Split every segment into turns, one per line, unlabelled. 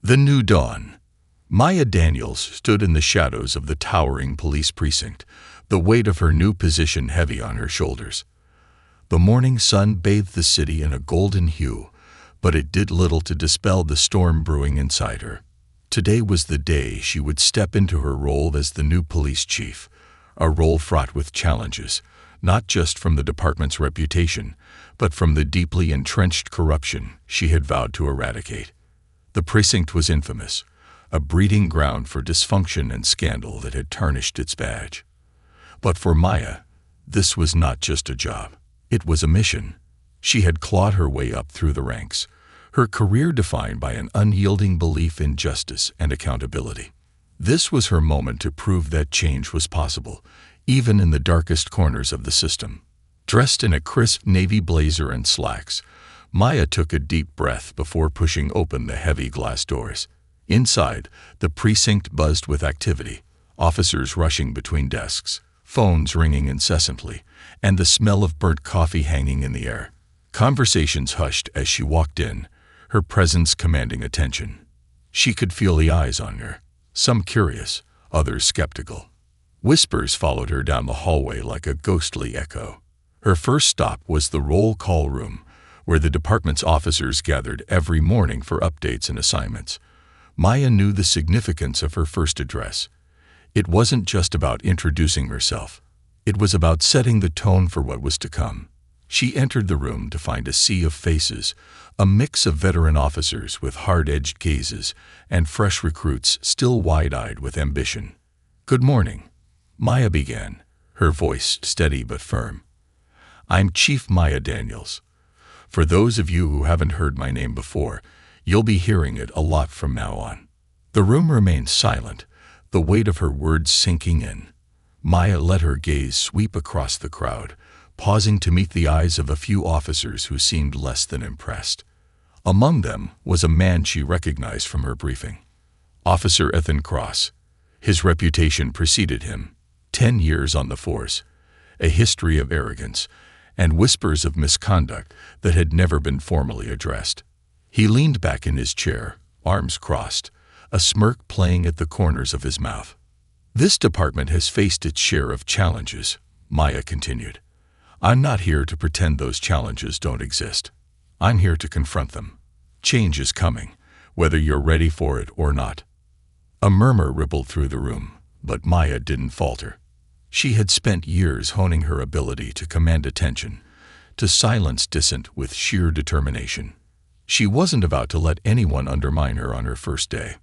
The new dawn. Maya Daniels stood in the shadows of the towering police precinct, the weight of her new position heavy on her shoulders. The morning sun bathed the city in a golden hue, but it did little to dispel the storm brewing inside her. Today was the day she would step into her role as the new police chief, a role fraught with challenges, not just from the department's reputation, but from the deeply entrenched corruption she had vowed to eradicate. The precinct was infamous, a breeding ground for dysfunction and scandal that had tarnished its badge. But for Maya, this was not just a job. It was a mission. She had clawed her way up through the ranks, her career defined by an unyielding belief in justice and accountability. This was her moment to prove that change was possible, even in the darkest corners of the system. Dressed in a crisp navy blazer and slacks, Maya took a deep breath before pushing open the heavy glass doors. Inside, the precinct buzzed with activity, officers rushing between desks, phones ringing incessantly, and the smell of burnt coffee hanging in the air. Conversations hushed as she walked in, her presence commanding attention. She could feel the eyes on her, some curious, others skeptical. Whispers followed her down the hallway like a ghostly echo. Her first stop was the roll call room, where the department's officers gathered every morning for updates and assignments. Maya knew the significance of her first address. It wasn't just about introducing herself. It was about setting the tone for what was to come. She entered the room to find a sea of faces, a mix of veteran officers with hard-edged gazes and fresh recruits still wide-eyed with ambition. "Good morning," Maya began, her voice steady but firm. "I'm Chief Maya Daniels. For those of you who haven't heard my name before, you'll be hearing it a lot from now on." The room remained silent, the weight of her words sinking in. Maya let her gaze sweep across the crowd, pausing to meet the eyes of a few officers who seemed less than impressed. Among them was a man she recognized from her briefing. Officer Ethan Cross. His reputation preceded him. 10 years on the force, a history of arrogance, and whispers of misconduct that had never been formally addressed. He leaned back in his chair, arms crossed, a smirk playing at the corners of his mouth. "This department has faced its share of challenges," Maya continued. "I'm not here to pretend those challenges don't exist. I'm here to confront them. Change is coming, whether you're ready for it or not." A murmur rippled through the room, but Maya didn't falter. She had spent years honing her ability to command attention, to silence dissent with sheer determination. She wasn't about to let anyone undermine her on her first day.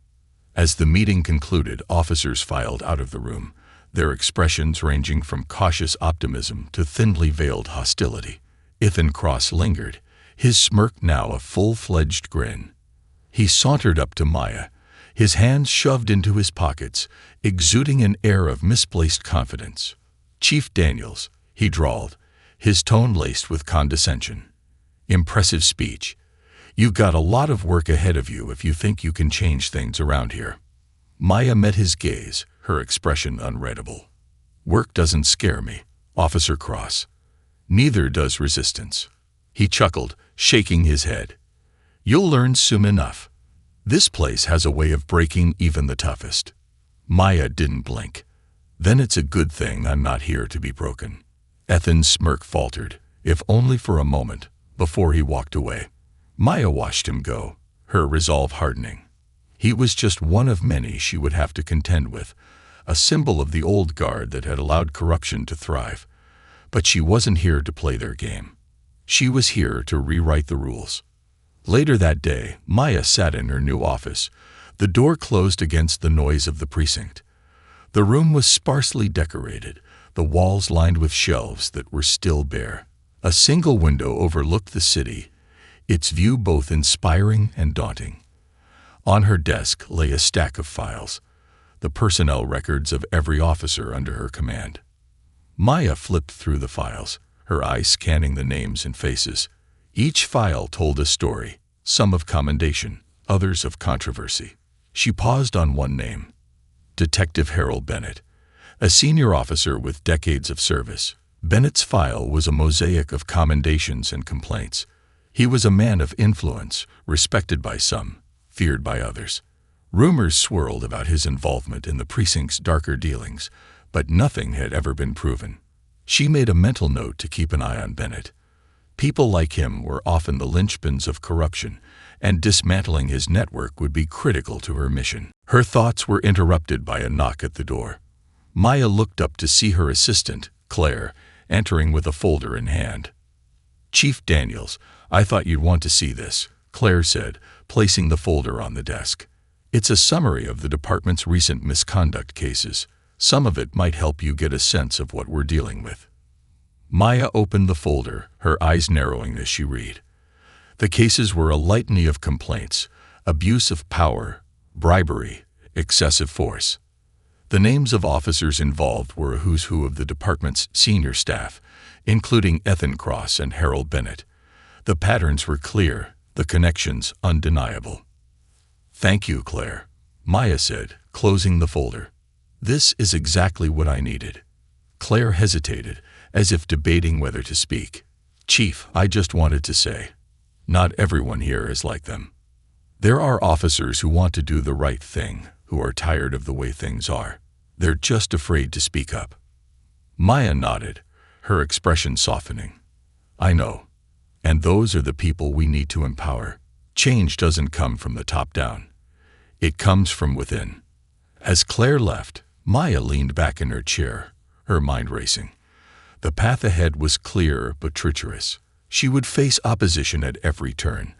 As the meeting concluded, officers filed out of the room, their expressions ranging from cautious optimism to thinly veiled hostility. Ethan Cross lingered, his smirk now a full-fledged grin. He sauntered up to Maya, his hands shoved into his pockets, exuding an air of misplaced confidence. "Chief Daniels," he drawled, his tone laced with condescension. "Impressive speech. You've got a lot of work ahead of you if you think you can change things around here." Maya met his gaze, her expression unreadable. "Work doesn't scare me, Officer Cross. Neither does resistance." He chuckled, shaking his head. "You'll learn soon enough. This place has a way of breaking even the toughest." Maya didn't blink. "Then it's a good thing I'm not here to be broken." Ethan's smirk faltered, if only for a moment, before he walked away. Maya watched him go, her resolve hardening. He was just one of many she would have to contend with, a symbol of the old guard that had allowed corruption to thrive. But she wasn't here to play their game. She was here to rewrite the rules. Later that day, Maya sat in her new office, the door closed against the noise of the precinct. The room was sparsely decorated, the walls lined with shelves that were still bare. A single window overlooked the city, its view both inspiring and daunting. On her desk lay a stack of files, the personnel records of every officer under her command. Maya flipped through the files, her eyes scanning the names and faces. Each file told a story, some of commendation, others of controversy. She paused on one name, Detective Harold Bennett, a senior officer with decades of service. Bennett's file was a mosaic of commendations and complaints. He was a man of influence, respected by some, feared by others. Rumors swirled about his involvement in the precinct's darker dealings, but nothing had ever been proven. She made a mental note to keep an eye on Bennett. People like him were often the linchpins of corruption, and dismantling his network would be critical to her mission. Her thoughts were interrupted by a knock at the door. Maya looked up to see her assistant, Claire, entering with a folder in hand. "Chief Daniels, I thought you'd want to see this," Claire said, placing the folder on the desk. "It's a summary of the department's recent misconduct cases. Some of it might help you get a sense of what we're dealing with." Maya opened the folder, her eyes narrowing as she read. The cases were a litany of complaints: abuse of power, bribery, excessive force. The names of officers involved were a who's who of the department's senior staff, including Ethan Cross and Harold Bennett. The patterns were clear, the connections undeniable. "Thank you, Claire," Maya said, closing the folder. "This is exactly what I needed." Claire hesitated, as if debating whether to speak. "Chief, I just wanted to say, not everyone here is like them. There are officers who want to do the right thing, who are tired of the way things are. They're just afraid to speak up." Maya nodded, her expression softening. "I know. And those are the people we need to empower. Change doesn't come from the top down. It comes from within." As Claire left, Maya leaned back in her chair, her mind racing. The path ahead was clear but treacherous. She would face opposition at every turn,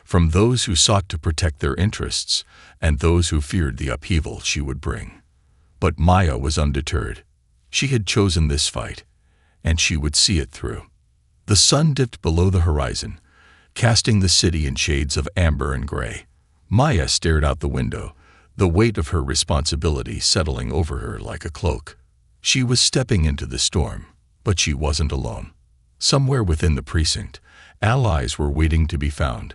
from those who sought to protect their interests and those who feared the upheaval she would bring. But Maya was undeterred. She had chosen this fight, and she would see it through. The sun dipped below the horizon, casting the city in shades of amber and gray. Maya stared out the window, the weight of her responsibility settling over her like a cloak. She was stepping into the storm, but she wasn't alone. Somewhere within the precinct, allies were waiting to be found,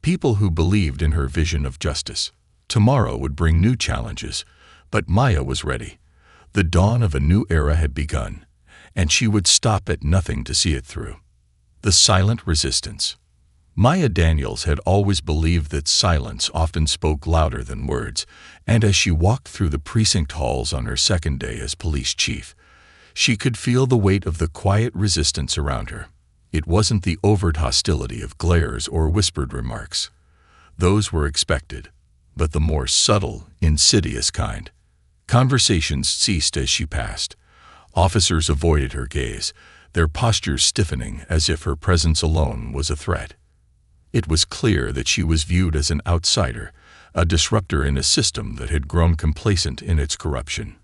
people who believed in her vision of justice. Tomorrow would bring new challenges, but Maya was ready. The dawn of a new era had begun, and she would stop at nothing to see it through. The silent resistance. Maya Daniels had always believed that silence often spoke louder than words, and as she walked through the precinct halls on her second day as police chief, she could feel the weight of the quiet resistance around her. It wasn't the overt hostility of glares or whispered remarks. Those were expected, but the more subtle, insidious kind. Conversations ceased as she passed. Officers avoided her gaze, their postures stiffening as if her presence alone was a threat. It was clear that she was viewed as an outsider, a disruptor in a system that had grown complacent in its corruption.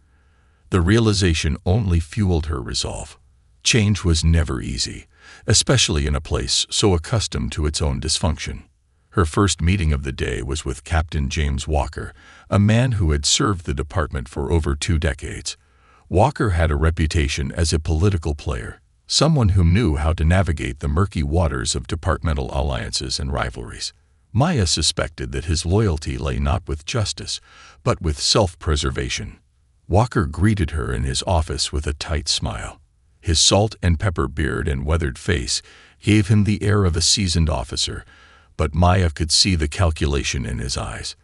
The realization only fueled her resolve. Change was never easy, especially in a place so accustomed to its own dysfunction. Her first meeting of the day was with Captain James Walker, a man who had served the department for over 2 decades. Walker had a reputation as a political player, someone who knew how to navigate the murky waters of departmental alliances and rivalries. Maya suspected that his loyalty lay not with justice, but with self-preservation. Walker greeted her in his office with a tight smile. His salt and pepper beard and weathered face gave him the air of a seasoned officer, but Maya could see the calculation in his eyes.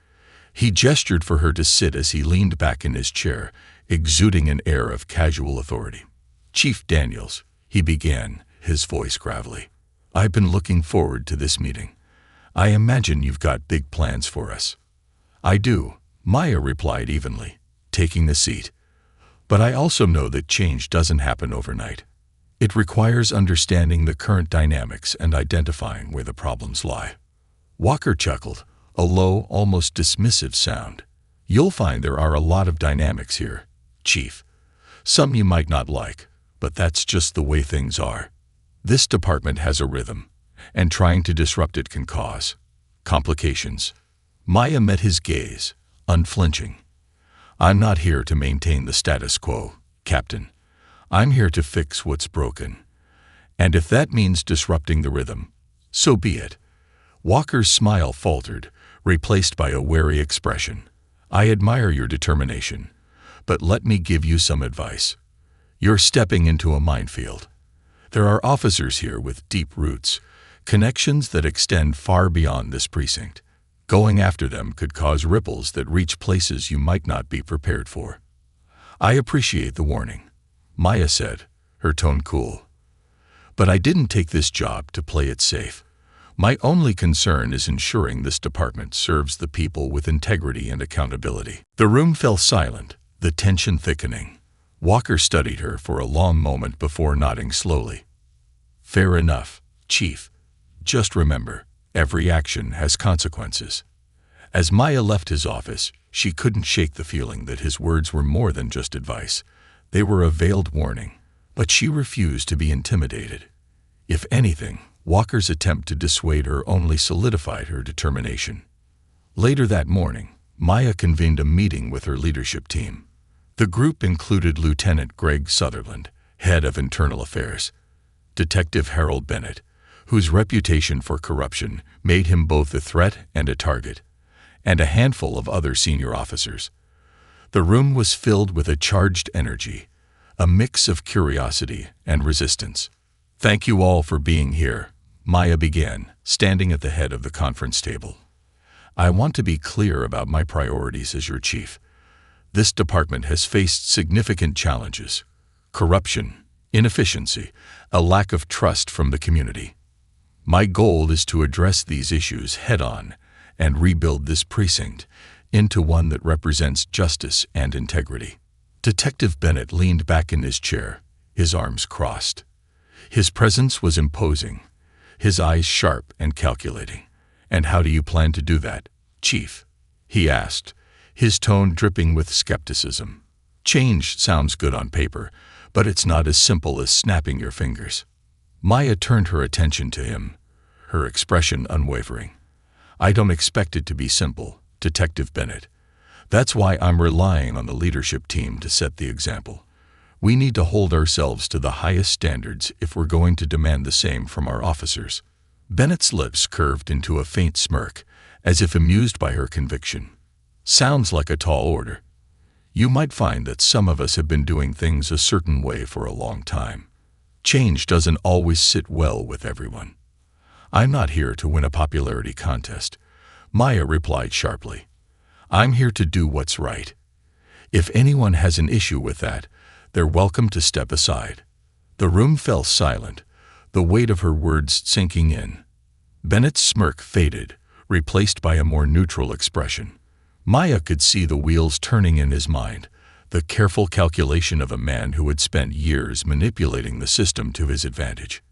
He gestured for her to sit as he leaned back in his chair, exuding an air of casual authority. "Chief Daniels," he began, his voice gravelly, "I've been looking forward to this meeting. I imagine you've got big plans for us." "I do," Maya replied evenly, taking the seat. "But I also know that change doesn't happen overnight. It requires understanding the current dynamics and identifying where the problems lie." Walker chuckled, a low, almost dismissive sound. "You'll find there are a lot of dynamics here, Chief. Some you might not like, but that's just the way things are. This department has a rhythm, and trying to disrupt it can cause complications." Maya met his gaze, unflinching. "I'm not here to maintain the status quo, Captain. I'm here to fix what's broken. And if that means disrupting the rhythm, so be it." Walker's smile faltered, replaced by a wary expression. "I admire your determination, but let me give you some advice. You're stepping into a minefield. There are officers here with deep roots, connections that extend far beyond this precinct. Going after them could cause ripples that reach places you might not be prepared for. I appreciate the warning, Maya said, her tone cool. But I didn't take this job to play it safe. My only concern is ensuring this department serves the people with integrity and accountability. The room fell silent, the tension thickening. Walker studied her for a long moment before nodding slowly. Fair enough, Chief. Just remember, every action has consequences. As Maya left his office, she couldn't shake the feeling that his words were more than just advice. They were a veiled warning, but she refused to be intimidated. If anything, Walker's attempt to dissuade her only solidified her determination. Later that morning, Maya convened a meeting with her leadership team. The group included Lieutenant Greg Sutherland, head of internal affairs, Detective Harold Bennett, whose reputation for corruption made him both a threat and a target, and a handful of other senior officers. The room was filled with a charged energy, a mix of curiosity and resistance. Thank you all for being here, Maya began, standing at the head of the conference table. I want to be clear about my priorities as your chief. This department has faced significant challenges: corruption, inefficiency, a lack of trust from the community. My goal is to address these issues head-on and rebuild this precinct into one that represents justice and integrity. Detective Bennett leaned back in his chair, his arms crossed. His presence was imposing, his eyes sharp and calculating. And how do you plan to do that, Chief? He asked, his tone dripping with skepticism. Change sounds good on paper, but it's not as simple as snapping your fingers. Maya turned her attention to him, her expression unwavering. I don't expect it to be simple, Detective Bennett. That's why I'm relying on the leadership team to set the example. We need to hold ourselves to the highest standards if we're going to demand the same from our officers. Bennett's lips curved into a faint smirk, as if amused by her conviction. Sounds like a tall order. You might find that some of us have been doing things a certain way for a long time. Change doesn't always sit well with everyone. I'm not here to win a popularity contest, Maya replied sharply. I'm here to do what's right. If anyone has an issue with that, they're welcome to step aside. The room fell silent, the weight of her words sinking in. Bennett's smirk faded, replaced by a more neutral expression. Maya could see the wheels turning in his mind, the careful calculation of a man who had spent years manipulating the system to his advantage.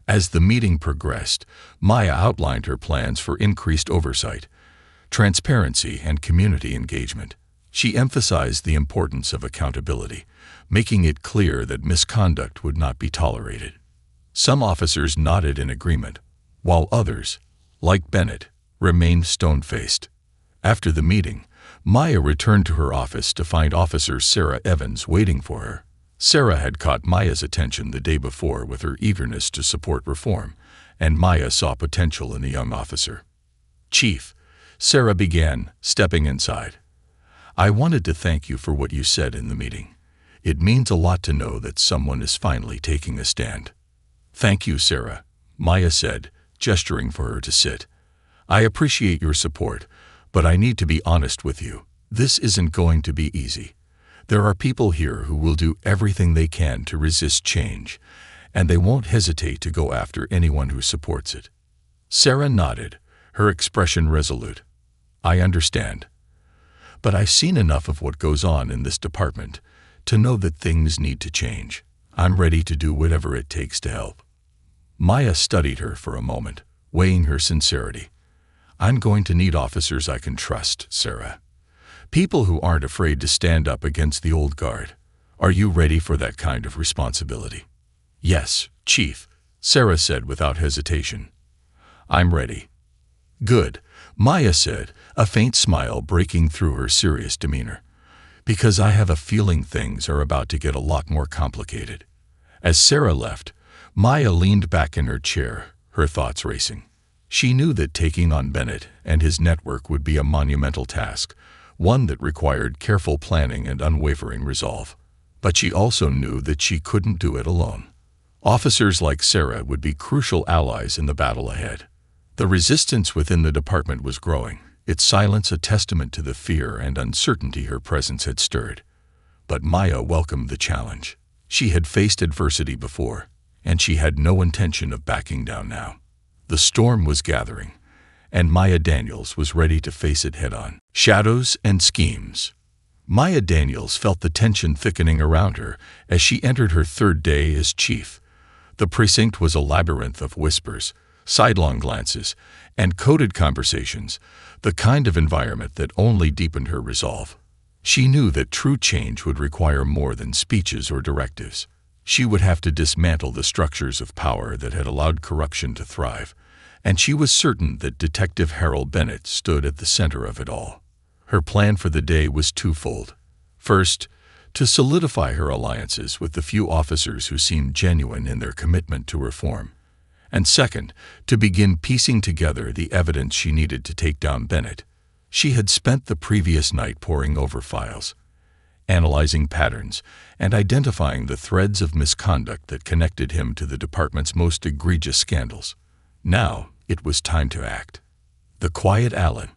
As the meeting progressed, Maya outlined her plans for increased oversight, transparency, and community engagement. She emphasized the importance of accountability, making it clear that misconduct would not be tolerated. Some officers nodded in agreement, while others, like Bennett, remained stone-faced. After the meeting, Maya returned to her office to find Officer Sarah Evans waiting for her. Sarah had caught Maya's attention the day before with her eagerness to support reform, and Maya saw potential in the young officer. Chief, Sarah began, stepping inside. I wanted to thank you for what you said in the meeting. It means a lot to know that someone is finally taking a stand. Thank you, Sarah, Maya said, gesturing for her to sit. I appreciate your support, but I need to be honest with you. This isn't going to be easy. There are people here who will do everything they can to resist change, and they won't hesitate to go after anyone who supports it. Sarah nodded, her expression resolute. I understand. But I've seen enough of what goes on in this department to know that things need to change. I'm ready to do whatever it takes to help. Maya studied her for a moment, weighing her sincerity. I'm going to need officers I can trust, Sarah. People who aren't afraid to stand up against the old guard. Are you ready for that kind of responsibility? Yes, Chief, Sarah said without hesitation. I'm ready. Good, Maya said, a faint smile breaking through her serious demeanor. Because I have a feeling things are about to get a lot more complicated. As Sarah left, Maya leaned back in her chair, her thoughts racing. She knew that taking on Bennett and his network would be a monumental task, one that required careful planning and unwavering resolve. But she also knew that she couldn't do it alone. Officers like Sarah would be crucial allies in the battle ahead. The resistance within the department was growing, its silence a testament to the fear and uncertainty her presence had stirred. But Maya welcomed the challenge. She had faced adversity before, and she had no intention of backing down now. The storm was gathering, and Maya Daniels was ready to face it head-on. Shadows and schemes. Maya Daniels felt the tension thickening around her as she entered her third day as chief. The precinct was a labyrinth of whispers, sidelong glances, and coded conversations, the kind of environment that only deepened her resolve. She knew that true change would require more than speeches or directives. She would have to dismantle the structures of power that had allowed corruption to thrive, and she was certain that Detective Harold Bennett stood at the center of it all. Her plan for the day was twofold. First, to solidify her alliances with the few officers who seemed genuine in their commitment to reform. And second, to begin piecing together the evidence she needed to take down Bennett. She had spent the previous night poring over files, analyzing patterns, and identifying the threads of misconduct that connected him to the department's most egregious scandals. Now, it was time to act. The quiet Allen.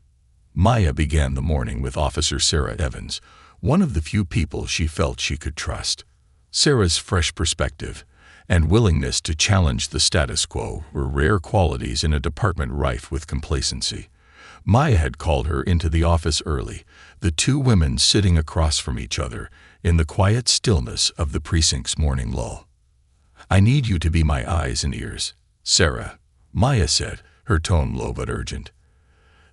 Maya began the morning with Officer Sarah Evans, one of the few people she felt she could trust. Sarah's fresh perspective and willingness to challenge the status quo were rare qualities in a department rife with complacency. Maya had called her into the office early, the two women sitting across from each other in the quiet stillness of the precinct's morning lull. "I need you to be my eyes and ears, Sarah," Maya said, her tone low but urgent.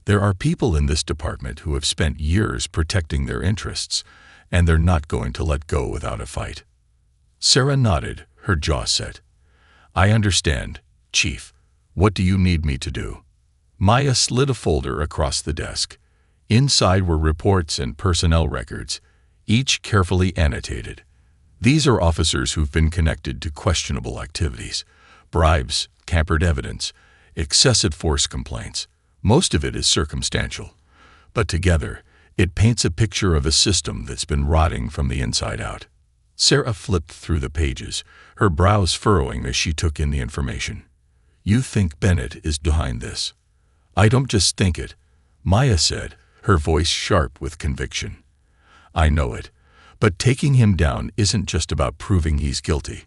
"There are people in this department who have spent years protecting their interests, and they're not going to let go without a fight." Sarah nodded, her jaw set. "I understand, Chief. What do you need me to do?" Maya slid a folder across the desk. Inside were reports and personnel records, each carefully annotated. "These are officers who've been connected to questionable activities, bribes, tampered evidence, excessive force complaints. Most of it is circumstantial, but together, it paints a picture of a system that's been rotting from the inside out." Sarah flipped through the pages, her brows furrowing as she took in the information. "You think Bennett is behind this?" "I don't just think it," Maya said, her voice sharp with conviction. "I know it, but taking him down isn't just about proving he's guilty.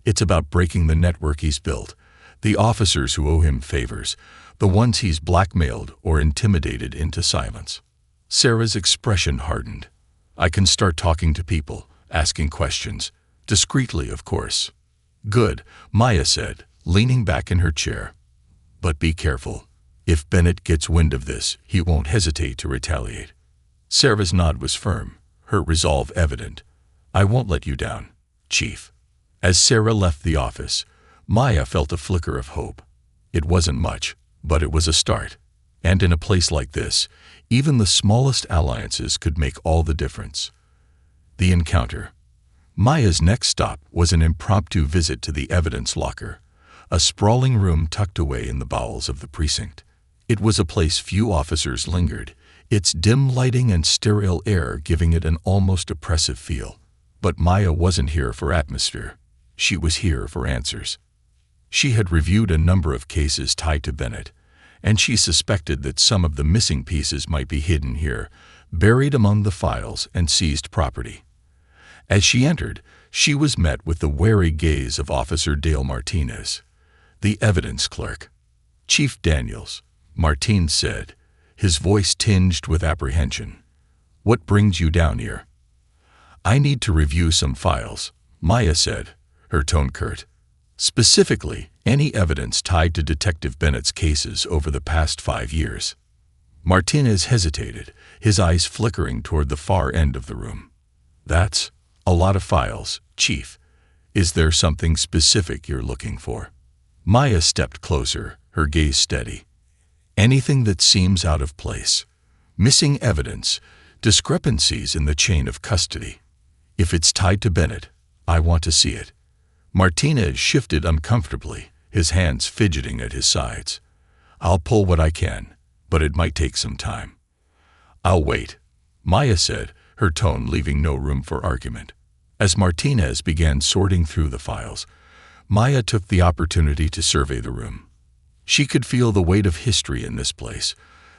It's about breaking the network he's built, the officers who owe him favors, the ones he's blackmailed or intimidated into silence." Sarah's expression hardened. "I can start talking to people, asking questions, discreetly, of course." "Good," Maya said, leaning back in her chair. "But be careful. If Bennett gets wind of this, he won't hesitate to retaliate." Sarah's nod was firm, her resolve evident. "I won't let you down, Chief." As Sarah left the office, Maya felt a flicker of hope. It wasn't much, but it was a start. And in a place like this, even the smallest alliances could make all the difference. The encounter. Maya's next stop was an impromptu visit to the evidence locker, a sprawling room tucked away in the bowels of the precinct. It was a place few officers lingered, its dim lighting and sterile air giving it an almost oppressive feel. But Maya wasn't here for atmosphere. She was here for answers. She had reviewed a number of cases tied to Bennett, and she suspected that some of the missing pieces might be hidden here, buried among the files and seized property. As she entered, she was met with the wary gaze of Officer Dale Martinez, the evidence clerk. "Chief Daniels," Martinez said, his voice tinged with apprehension. "What brings you down here?" "I need to review some files," Maya said, her tone curt. "Specifically, any evidence tied to Detective Bennett's cases over the past 5 years." Martinez hesitated, his eyes flickering toward the far end of the room. "That's a lot of files, Chief. Is there something specific you're looking for?" Maya stepped closer, her gaze steady. "Anything that seems out of place. Missing evidence, discrepancies in the chain of custody. If it's tied to Bennett, I want to see it." Martinez shifted uncomfortably, his hands fidgeting at his sides. "I'll pull what I can, but it might take some time." "I'll wait," Maya said, her tone leaving no room for argument. As Martinez began sorting through the files, Maya took the opportunity to survey the room. She could feel the weight of history in this place,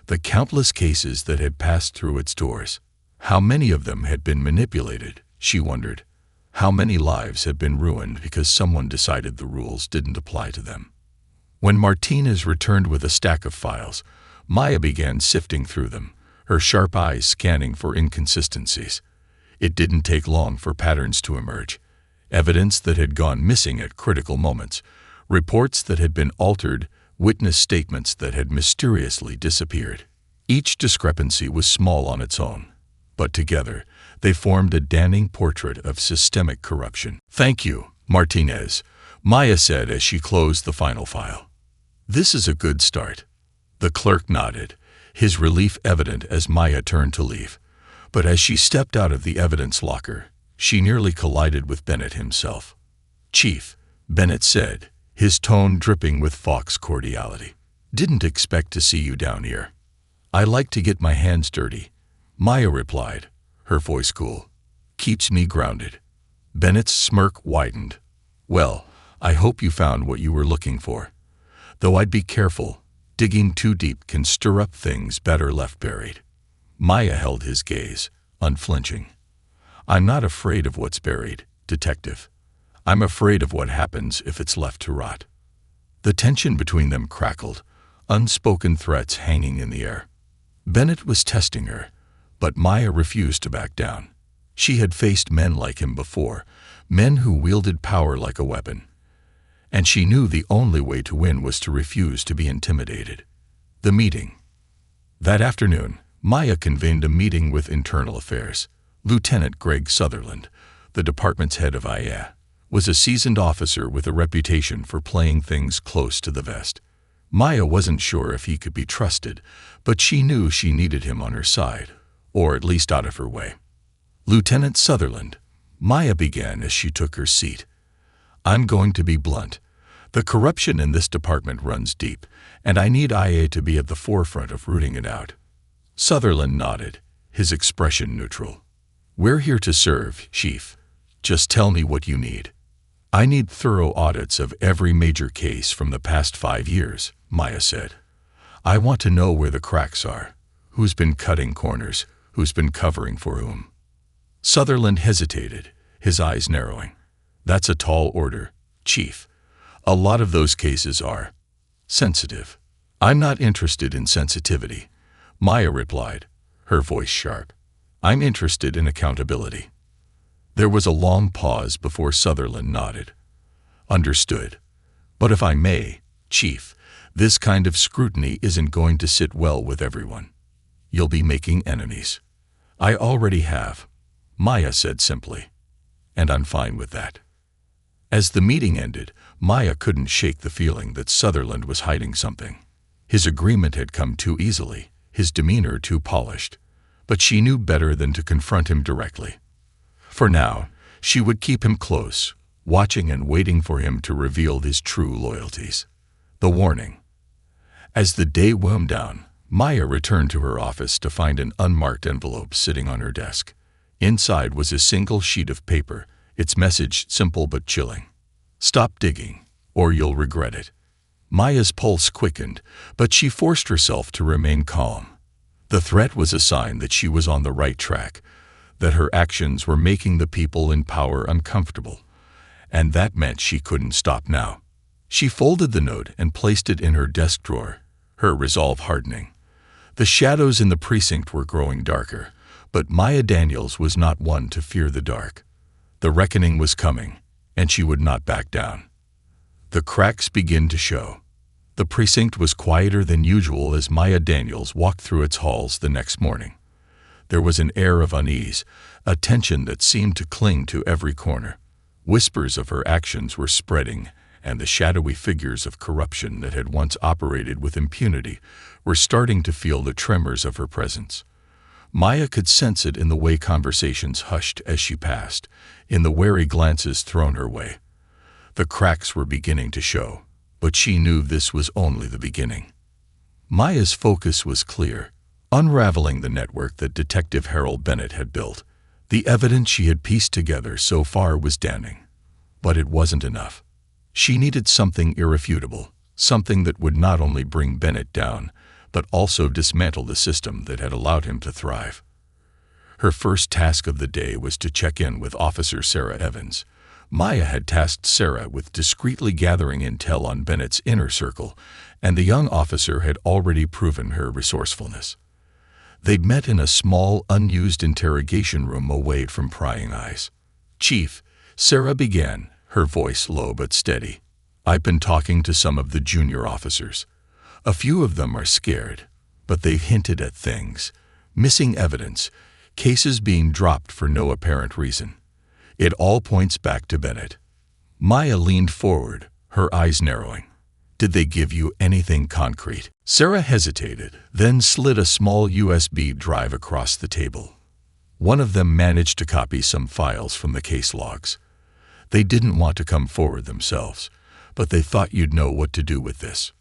the countless cases that had passed through its doors. How many of them had been manipulated, she wondered. How many lives had been ruined because someone decided the rules didn't apply to them? When Martinez returned with a stack of files, Maya began sifting through them, her sharp eyes scanning for inconsistencies. It didn't take long for patterns to emerge. Evidence that had gone missing at critical moments, reports that had been altered, witness statements that had mysteriously disappeared. Each discrepancy was small on its own, but together they formed a damning portrait of systemic corruption. "Thank you, Martinez," Maya said as she closed the final file. "This is a good start." The clerk nodded, his relief evident as Maya turned to leave. But as she stepped out of the evidence locker, she nearly collided with Bennett himself. "Chief," Bennett said, his tone dripping with Fox cordiality. "Didn't expect to see you down here." "I like to get my hands dirty," Maya replied, her voice cool. "Keeps me grounded." Bennett's smirk widened. "Well, I hope you found what you were looking for. Though I'd be careful. Digging too deep can stir up things better left buried." Maya held his gaze, unflinching. "I'm not afraid of what's buried, Detective. I'm afraid of what happens if it's left to rot." The tension between them crackled, unspoken threats hanging in the air. Bennett was testing her, but Maya refused to back down. She had faced men like him before, men who wielded power like a weapon. And she knew the only way to win was to refuse to be intimidated. The meeting. That afternoon, Maya convened a meeting with Internal Affairs. Lieutenant Greg Sutherland, the department's head of IA, was a seasoned officer with a reputation for playing things close to the vest. Maya wasn't sure if he could be trusted, but she knew she needed him on her side, or at least out of her way. "Lieutenant Sutherland," Maya began as she took her seat. "I'm going to be blunt. The corruption in this department runs deep, and I need IA to be at the forefront of rooting it out." Sutherland nodded, his expression neutral. "We're here to serve, Chief. Just tell me what you need." "I need thorough audits of every major case from the past 5 years," Maya said. "I want to know where the cracks are, who's been cutting corners, who's been covering for whom." Sutherland hesitated, his eyes narrowing. "That's a tall order, Chief. A lot of those cases are sensitive." "I'm not interested in sensitivity," Maya replied, her voice sharp. "I'm interested in accountability." There was a long pause before Sutherland nodded. "Understood. But if I may, Chief, this kind of scrutiny isn't going to sit well with everyone. You'll be making enemies." "I already have," Maya said simply. "And I'm fine with that." As the meeting ended, Maya couldn't shake the feeling that Sutherland was hiding something. His agreement had come too easily, his demeanor too polished. But she knew better than to confront him directly. For now, she would keep him close, watching and waiting for him to reveal his true loyalties. The warning. As the day wound down, Maya returned to her office to find an unmarked envelope sitting on her desk. Inside was a single sheet of paper, its message simple but chilling. "Stop digging, or you'll regret it." Maya's pulse quickened, but she forced herself to remain calm. The threat was a sign that she was on the right track, that her actions were making the people in power uncomfortable, and that meant she couldn't stop now. She folded the note and placed it in her desk drawer, her resolve hardening. The shadows in the precinct were growing darker, but Maya Daniels was not one to fear the dark. The reckoning was coming, and she would not back down. The cracks began to show. The precinct was quieter than usual as Maya Daniels walked through its halls the next morning. There was an air of unease, a tension that seemed to cling to every corner. Whispers of her actions were spreading, and the shadowy figures of corruption that had once operated with impunity were starting to feel the tremors of her presence. Maya could sense it in the way conversations hushed as she passed, in the wary glances thrown her way. The cracks were beginning to show, but she knew this was only the beginning. Maya's focus was clear, unraveling the network that Detective Harold Bennett had built. The evidence she had pieced together so far was damning, but it wasn't enough. She needed something irrefutable, something that would not only bring Bennett down, but also dismantle the system that had allowed him to thrive. Her first task of the day was to check in with Officer Sarah Evans. Maya had tasked Sarah with discreetly gathering intel on Bennett's inner circle, and the young officer had already proven her resourcefulness. They'd met in a small, unused interrogation room away from prying eyes. "Chief," Sarah began, her voice low but steady, "I've been talking to some of the junior officers. A few of them are scared, but they've hinted at things. Missing evidence, cases being dropped for no apparent reason. It all points back to Bennett." Maya leaned forward, her eyes narrowing. "Did they give you anything concrete?" Sarah hesitated, then slid a small USB drive across the table. One of them managed to copy some files from the case logs. "They didn't want to come forward themselves, but they thought you'd know what to do with this."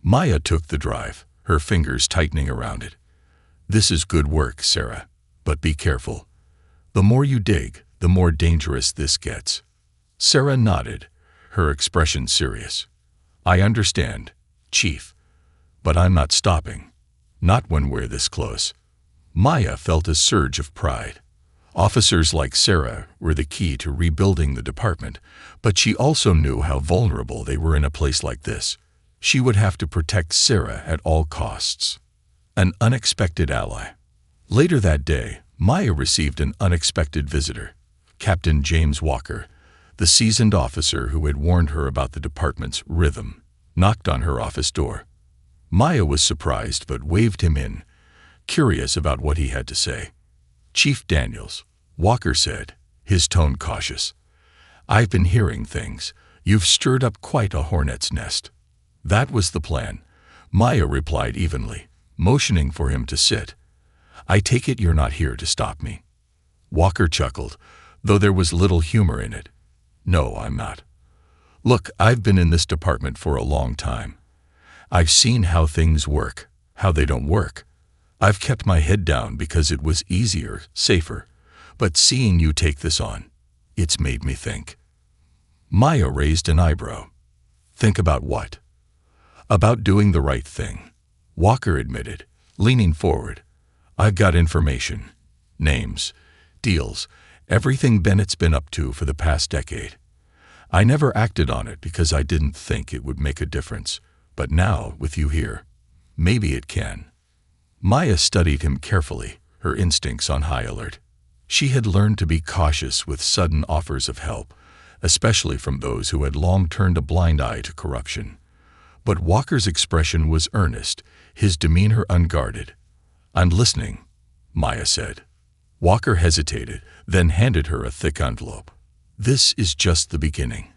Maya took the drive, her fingers tightening around it. "This is good work, Sarah, but be careful. The more you dig, the more dangerous this gets." Sarah nodded, her expression serious. "I understand, Chief, but I'm not stopping. Not when we're this close." Maya felt a surge of pride. Officers like Sarah were the key to rebuilding the department, but she also knew how vulnerable they were in a place like this. She would have to protect Sarah at all costs. An unexpected ally. Later that day, Maya received an unexpected visitor. Captain James Walker, the seasoned officer who had warned her about the department's rhythm, knocked on her office door. Maya was surprised but waved him in, curious about what he had to say. "Chief Daniels," Walker said, his tone cautious. "I've been hearing things. You've stirred up quite a hornet's nest." "That was the plan," Maya replied evenly, motioning for him to sit. "I take it you're not here to stop me." Walker chuckled, though there was little humor in it. "No, I'm not. Look, I've been in this department for a long time. I've seen how things work, how they don't work. I've kept my head down because it was easier, safer. But seeing you take this on, it's made me think." Maya raised an eyebrow. "Think about what?" "About doing the right thing," Walker admitted, leaning forward. "I've got information, names, deals, everything Bennett's been up to for the past decade. I never acted on it because I didn't think it would make a difference, but now, with you here, maybe it can." Maya studied him carefully, her instincts on high alert. She had learned to be cautious with sudden offers of help, especially from those who had long turned a blind eye to corruption. But Walker's expression was earnest, his demeanor unguarded. "I'm listening," Maya said. Walker hesitated, then handed her a thick envelope. "This is just the beginning.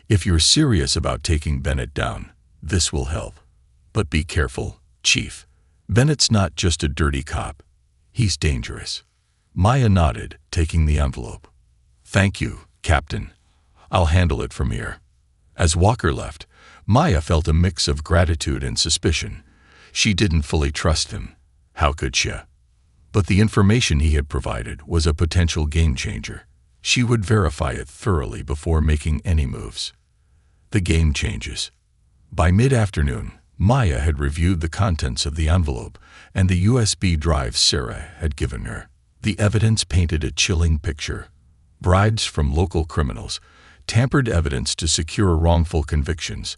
If you're serious about taking Bennett down, this will help. But be careful, Chief. Bennett's not just a dirty cop. He's dangerous." Maya nodded, taking the envelope. "Thank you, Captain. I'll handle it from here." As Walker left, Maya felt a mix of gratitude and suspicion. She didn't fully trust him. How could she? But the information he had provided was a potential game changer. She would verify it thoroughly before making any moves. The game changes. By mid-afternoon, Maya had reviewed the contents of the envelope and the USB drive Sarah had given her. The evidence painted a chilling picture. Bribes from local criminals, tampered evidence to secure wrongful convictions,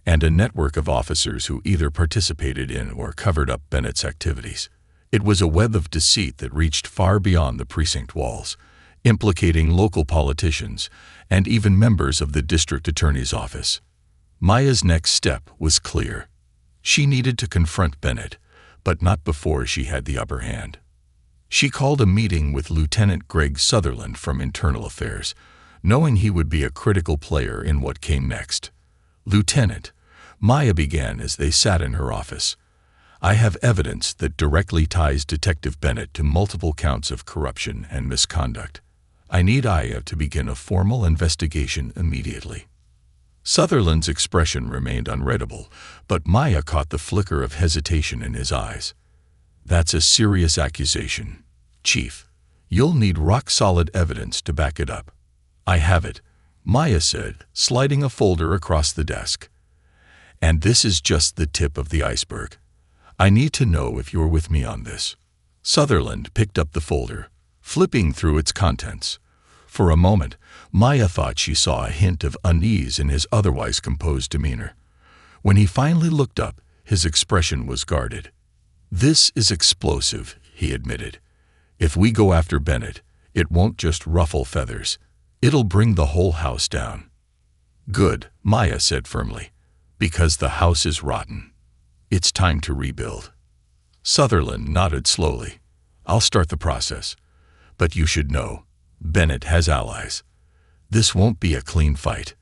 and a network of officers who either participated in or covered up Bennett's activities. It was a web of deceit that reached far beyond the precinct walls, implicating local politicians and even members of the district attorney's office. Maya's next step was clear. She needed to confront Bennett, but not before she had the upper hand. She called a meeting with Lieutenant Greg Sutherland from Internal Affairs, knowing he would be a critical player in what came next. "Lieutenant," Maya began as they sat in her office, "I have evidence that directly ties Detective Bennett to multiple counts of corruption and misconduct. I need Aya to begin a formal investigation immediately." Sutherland's expression remained unreadable, but Maya caught the flicker of hesitation in his eyes. "That's a serious accusation, Chief. You'll need rock-solid evidence to back it up." "I have it," Maya said, sliding a folder across the desk. And this is just the tip of the iceberg. I need to know if you're with me on this." Sutherland picked up the folder, flipping through its contents. For a moment, Maya thought she saw a hint of unease in his otherwise composed demeanor. When he finally looked up, his expression was guarded. "This is explosive," he admitted. "If we go after Bennett, it won't just ruffle feathers. It'll bring the whole house down." "Good," Maya said firmly, "because the house is rotten. It's time to rebuild." Sutherland nodded slowly. "I'll start the process. But you should know, Bennett has allies. This won't be a clean fight."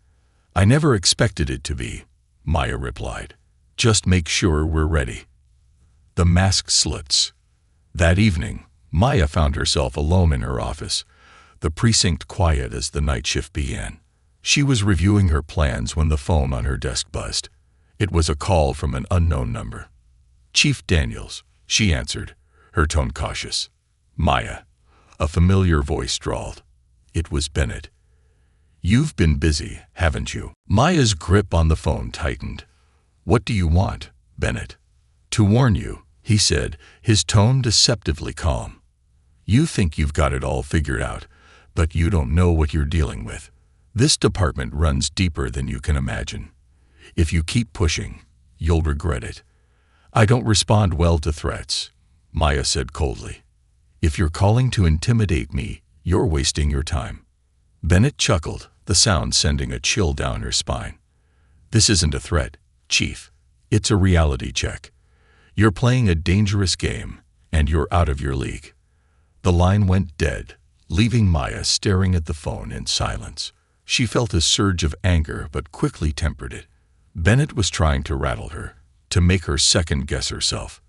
"I never expected it to be," Maya replied. "Just make sure we're ready." The mask slips. That evening, Maya found herself alone in her office, the precinct quiet as the night shift began. She was reviewing her plans when the phone on her desk buzzed. It was a call from an unknown number. "Chief Daniels," she answered, her tone cautious. "Maya," a familiar voice drawled. It was Bennett. "You've been busy, haven't you?" Maya's grip on the phone tightened. "What do you want, Bennett?" "To warn you," he said, his tone deceptively calm. "You think you've got it all figured out, but you don't know what you're dealing with. This department runs deeper than you can imagine. If you keep pushing, you'll regret it." "I don't respond well to threats," Maya said coldly. "If you're calling to intimidate me, you're wasting your time." Bennett chuckled, the sound sending a chill down her spine. "This isn't a threat, Chief. It's a reality check. You're playing a dangerous game, and you're out of your league." The line went dead, leaving Maya staring at the phone in silence. She felt a surge of anger but quickly tempered it. Bennett was trying to rattle her, to make her second-guess herself.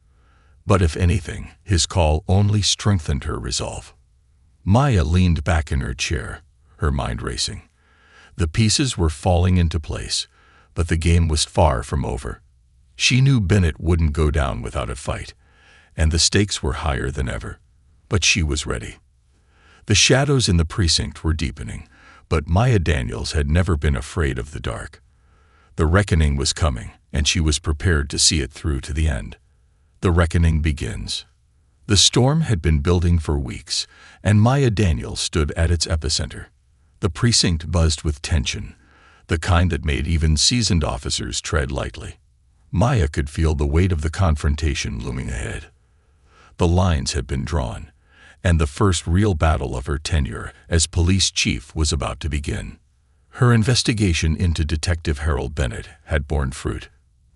But if anything, his call only strengthened her resolve. Maya leaned back in her chair, her mind racing. The pieces were falling into place, but the game was far from over. She knew Bennett wouldn't go down without a fight, and the stakes were higher than ever. But she was ready. The shadows in the precinct were deepening, but Maya Daniels had never been afraid of the dark. The reckoning was coming, and she was prepared to see it through to the end. The reckoning begins. The storm had been building for weeks, and Maya Daniels stood at its epicenter. The precinct buzzed with tension, the kind that made even seasoned officers tread lightly. Maya could feel the weight of the confrontation looming ahead. The lines had been drawn, and the first real battle of her tenure as police chief was about to begin. Her investigation into Detective Harold Bennett had borne fruit.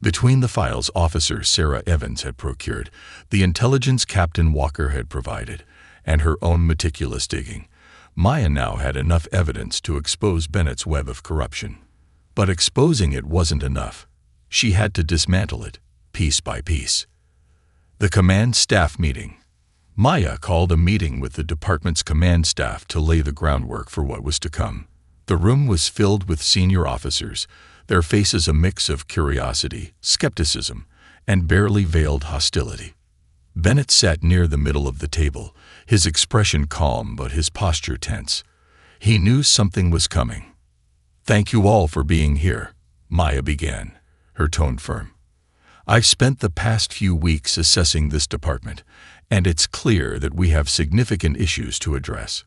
Between the files Officer Sarah Evans had procured, the intelligence Captain Walker had provided, and her own meticulous digging, Maya now had enough evidence to expose Bennett's web of corruption. But exposing it wasn't enough. She had to dismantle it, piece by piece. The command staff meeting. Maya called a meeting with the department's command staff to lay the groundwork for what was to come. The room was filled with senior officers, their faces a mix of curiosity, skepticism, and barely veiled hostility. Bennett sat near the middle of the table, his expression calm but his posture tense. He knew something was coming. "Thank you all for being here," Maya began, her tone firm. "I've spent the past few weeks assessing this department, and it's clear that we have significant issues to address.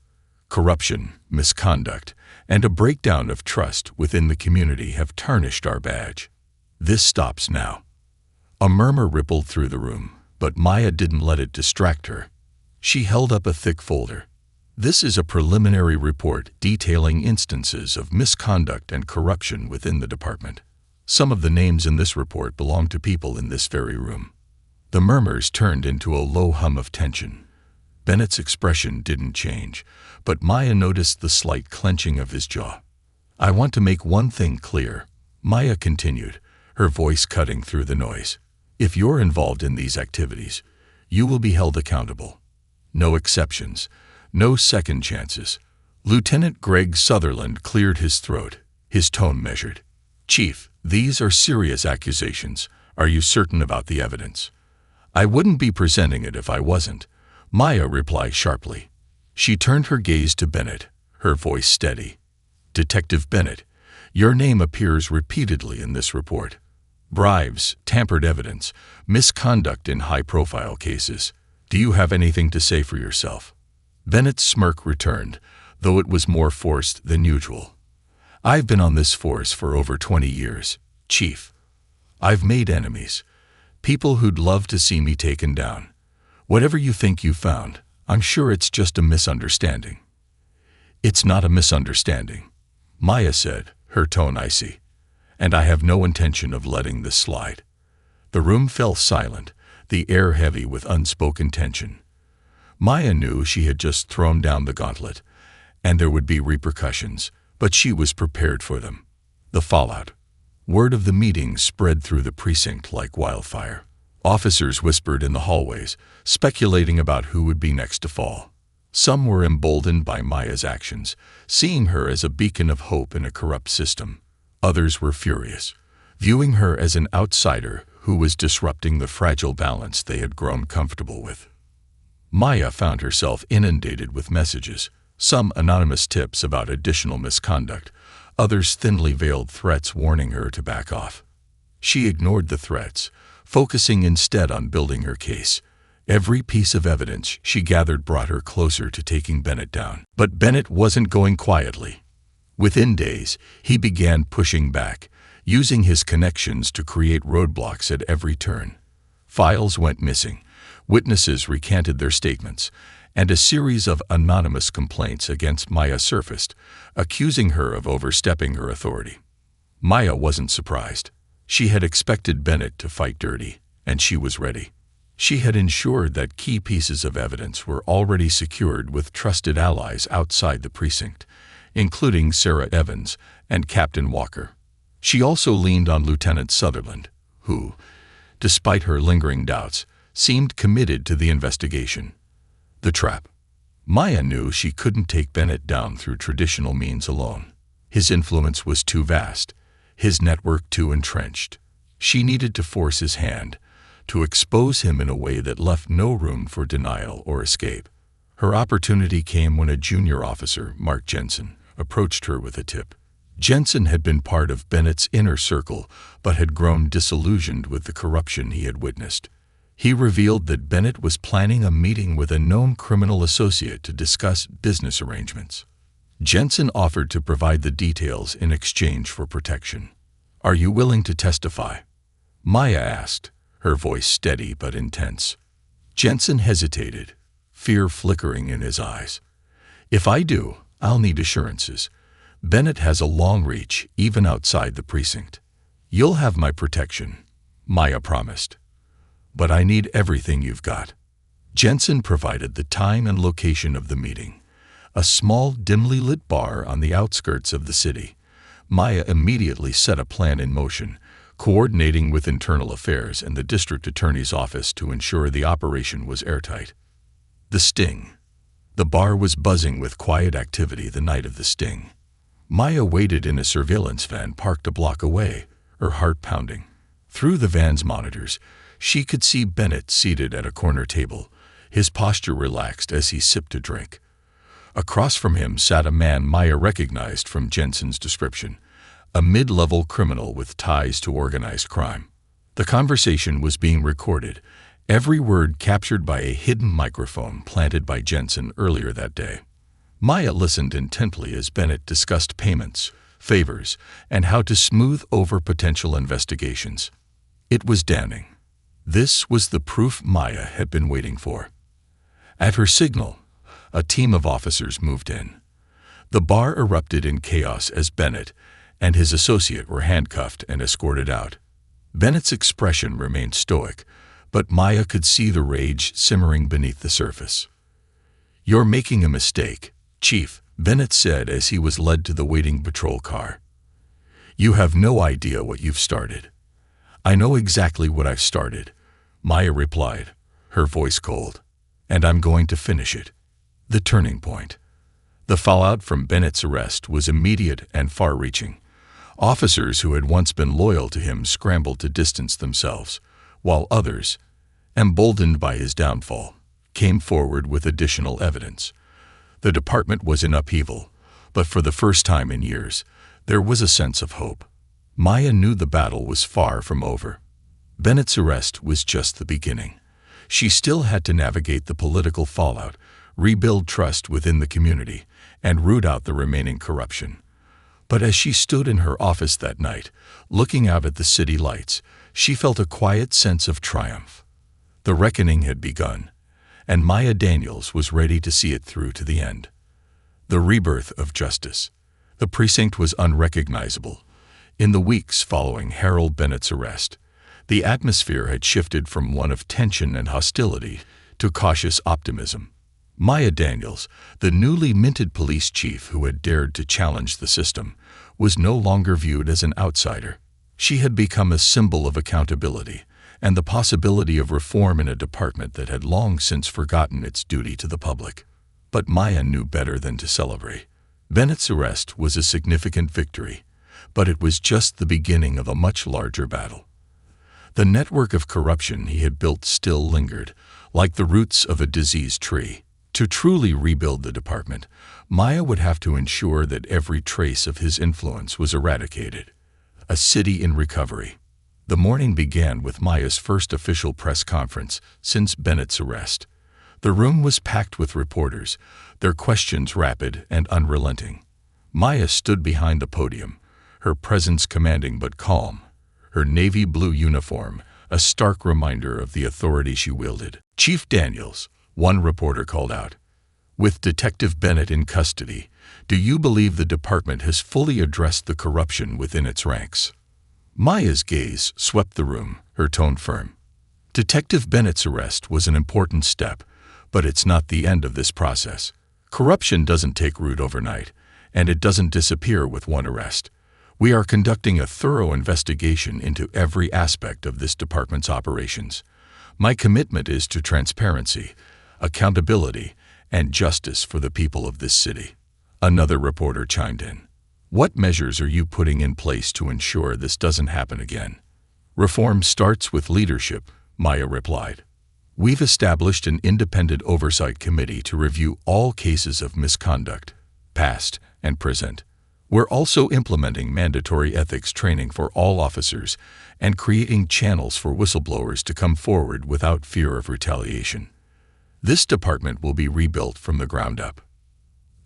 Corruption, misconduct, and a breakdown of trust within the community have tarnished our badge. This stops now." A murmur rippled through the room, but Maya didn't let it distract her. She held up a thick folder. "This is a preliminary report detailing instances of misconduct and corruption within the department. Some of the names in this report belong to people in this very room." The murmurs turned into a low hum of tension. Bennett's expression didn't change, but Maya noticed the slight clenching of his jaw. "I want to make one thing clear," Maya continued, her voice cutting through the noise. "If you're involved in these activities, you will be held accountable. No exceptions, no second chances." Lieutenant Greg Sutherland cleared his throat, his tone measured. "Chief, these are serious accusations. Are you certain about the evidence?" "I wouldn't be presenting it if I wasn't," Maya replied sharply. She turned her gaze to Bennett, her voice steady. "Detective Bennett, your name appears repeatedly in this report." bribes, tampered evidence, misconduct in high-profile cases. Do you have anything to say for yourself? Bennett's smirk returned, though it was more forced than usual. I've been on this force for over 20 years, Chief. I've made enemies, people who'd love to see me taken down. Whatever you think you found, I'm sure it's just a misunderstanding. It's not a misunderstanding, Maya said, her tone icy. And I have no intention of letting this slide. The room fell silent, the air heavy with unspoken tension. Maya knew she had just thrown down the gauntlet, and there would be repercussions, but she was prepared for them. The fallout. Word of the meeting spread through the precinct like wildfire. Officers whispered in the hallways, speculating about who would be next to fall. Some were emboldened by Maya's actions, seeing her as a beacon of hope in a corrupt system. Others were furious, viewing her as an outsider who was disrupting the fragile balance they had grown comfortable with. Maya found herself inundated with messages, some anonymous tips about additional misconduct, others thinly veiled threats warning her to back off. She ignored the threats, focusing instead on building her case. Every piece of evidence she gathered brought her closer to taking Bennett down. But Bennett wasn't going quietly. Within days, he began pushing back, using his connections to create roadblocks at every turn. Files went missing, witnesses recanted their statements, and a series of anonymous complaints against Maya surfaced, accusing her of overstepping her authority. Maya wasn't surprised. She had expected Bennett to fight dirty, and she was ready. She had ensured that key pieces of evidence were already secured with trusted allies outside the precinct, including Sarah Evans and Captain Walker. She also leaned on Lieutenant Sutherland, who, despite her lingering doubts, seemed committed to the investigation. The trap. Maya knew she couldn't take Bennett down through traditional means alone. His influence was too vast, his network too entrenched. She needed to force his hand, to expose him in a way that left no room for denial or escape. Her opportunity came when a junior officer, Mark Jensen, approached her with a tip. Jensen had been part of Bennett's inner circle, but had grown disillusioned with the corruption he had witnessed. He revealed that Bennett was planning a meeting with a known criminal associate to discuss business arrangements. Jensen offered to provide the details in exchange for protection. "Are you willing to testify?" Maya asked, her voice steady but intense. Jensen hesitated, fear flickering in his eyes. "If I do, I'll need assurances. Bennett has a long reach, even outside the precinct." "You'll have my protection," Maya promised. "But I need everything you've got." Jensen provided the time and location of the meeting, a small, dimly lit bar on the outskirts of the city. Maya immediately set a plan in motion, coordinating with internal affairs and the district attorney's office to ensure the operation was airtight. The sting. The bar was buzzing with quiet activity the night of the sting. Maya waited in a surveillance van parked a block away, her heart pounding. Through the van's monitors, she could see Bennett seated at a corner table, his posture relaxed as he sipped a drink. Across from him sat a man Maya recognized from Jensen's description, a mid-level criminal with ties to organized crime. The conversation was being recorded, every word captured by a hidden microphone planted by Jensen earlier that day. Maya listened intently as Bennett discussed payments, favors, and how to smooth over potential investigations. It was damning. This was the proof Maya had been waiting for. At her signal, a team of officers moved in. The bar erupted in chaos as Bennett and his associate were handcuffed and escorted out. Bennett's expression remained stoic, but Maya could see the rage simmering beneath the surface. "You're making a mistake, Chief," Bennett said as he was led to the waiting patrol car. "You have no idea what you've started." "I know exactly what I've started," Maya replied, her voice cold. "And I'm going to finish it." The turning point. The fallout from Bennett's arrest was immediate and far-reaching. Officers who had once been loyal to him scrambled to distance themselves, while others, emboldened by his downfall, came forward with additional evidence. The department was in upheaval, but for the first time in years, there was a sense of hope. Maya knew the battle was far from over. Bennett's arrest was just the beginning. She still had to navigate the political fallout, rebuild trust within the community, and root out the remaining corruption. But as she stood in her office that night, looking out at the city lights, she felt a quiet sense of triumph. The reckoning had begun, and Maya Daniels was ready to see it through to the end. The rebirth of justice. The precinct was unrecognizable. In the weeks following Harold Bennett's arrest, the atmosphere had shifted from one of tension and hostility to cautious optimism. Maya Daniels, the newly minted police chief who had dared to challenge the system, was no longer viewed as an outsider. She had become a symbol of accountability and the possibility of reform in a department that had long since forgotten its duty to the public. But Maya knew better than to celebrate. Bennett's arrest was a significant victory, but it was just the beginning of a much larger battle. The network of corruption he had built still lingered, like the roots of a diseased tree. To truly rebuild the department, Maya would have to ensure that every trace of his influence was eradicated. A city in recovery. The morning began with Maya's first official press conference since Bennett's arrest. The room was packed with reporters, their questions rapid and unrelenting. Maya stood behind the podium, her presence commanding but calm, her navy blue uniform a stark reminder of the authority she wielded. "Chief Daniels," one reporter called out, "with Detective Bennett in custody, do you believe the department has fully addressed the corruption within its ranks?" Maya's gaze swept the room, her tone firm. Detective Bennett's arrest was an important step, but it's not the end of this process. Corruption doesn't take root overnight, and it doesn't disappear with one arrest. We are conducting a thorough investigation into every aspect of this department's operations. My commitment is to transparency, accountability, and justice for the people of this city. Another reporter chimed in. "What measures are you putting in place to ensure this doesn't happen again?" "Reform starts with leadership," Maya replied. "We've established an independent oversight committee to review all cases of misconduct, past and present. We're also implementing mandatory ethics training for all officers and creating channels for whistleblowers to come forward without fear of retaliation. This department will be rebuilt from the ground up."